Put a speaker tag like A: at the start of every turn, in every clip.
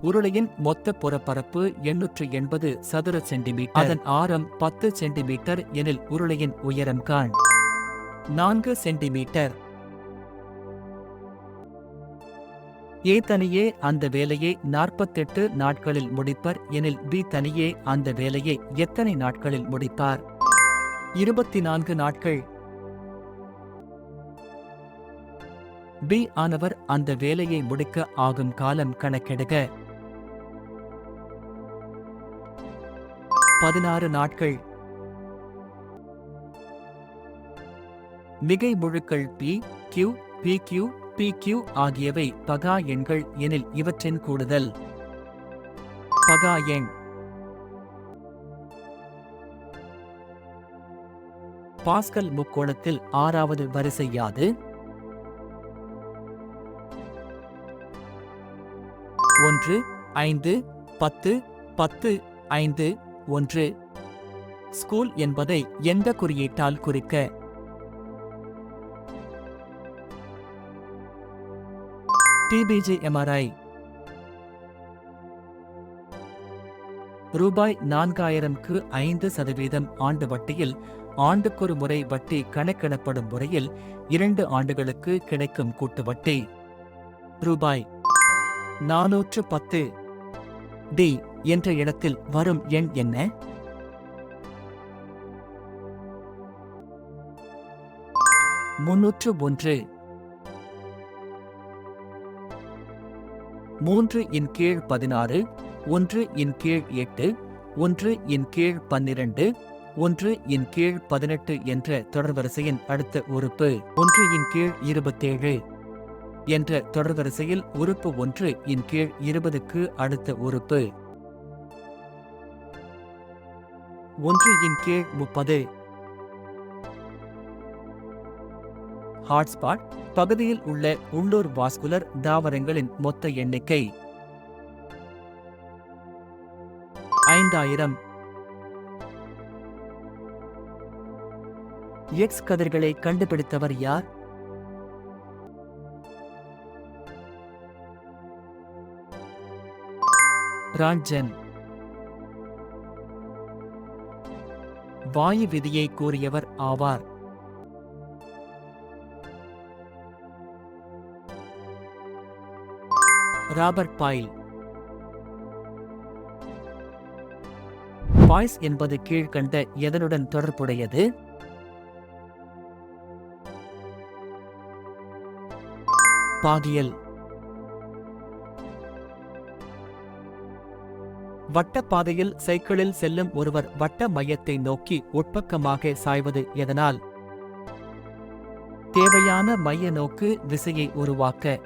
A: உருளையின் மொத்த புறப்பரப்பு 880 சதுர சென்டிமீட்டர். அதன் ஆரம் 10 சென்டிமீட்டர் எனில் உருளையின் உயரம் காண். 4 சென்டிமீட்டர். ஏ தனியே அந்த வேலையை 48 நாட்களில் முடிப்பர் எனில் பி தனியே அந்த வேலையை எத்தனை நாட்களில் முடிப்பார்? 24 நாட்கள். பி ஆனவர் அந்த வேலையை முடிக்க ஆகும் காலம் கணக்கெடுக. 16 நாட்கள். மிகை முழுக்கள் P Q P Q P Q ஆகியவை பகா எண்கள் எனில் இவற்றின் கூடுதல் பகா எண். பாஸ்கல் முக்கோணத்தில் 6வது வரிசை யாது? 1 5 10 10 5 1. ஸ்கூல் என்பதை எந்த குறியீட்டால் குறிக்க? TBGMRI. ரூபாய் 4000க்கு 5% ஆண்டு வட்டியில் ஆண்டுக்கொரு முறை வட்டி கணக்கிடப்படும் முறையில் 2 ஆண்டுகளுக்கு கிடைக்கும் கூட்டு வட்டி ரூபாய் 410. டி என்ற இடத்தில் வரும் எண் என்ன? 301. 3 இன் கீழ் 16, 1 இன் கீழ் 8, 1 இன் கீழ் 12, 1 இன் கீழ் 18 என்ற தொடர்வரிசையின் அடுத்த உறுப்பு 1 இன் கீழ் 27 என்ற தொடர்வரிசையில் உறுப்பு 1 இன் கீழ் 20க்கு அடுத்த உறுப்பு 1 இன் கீழ் 30. ஹாட்ஸ்பாட் பகுதியில் உள்ள உள்ளூர் வாஸ்குலர் தாவரங்களின் மொத்த எண்ணிக்கை 5000. எக்ஸ் கதிர்களை கண்டுபிடித்தவர் யார்? ரான்ஜன். வாயு விதியை கூறியவர் ஆவார்? Robert boil. பாய்ஸ் என்பது கீழ்கண்ட எதனுடன் தொடர்புடையது? பாகியல். வட்டப்பாதையில் சைக்கிளில் செல்லும் ஒருவர் வட்ட மையத்தை நோக்கி உட்பக்கமாக சாய்வது எதனால்? தேவையான மைய நோக்கு விசையை உருவாக்க.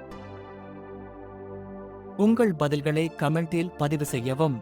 A: உங்கள் பதில்களை கமெண்டில் பதிவு செய்யவும்.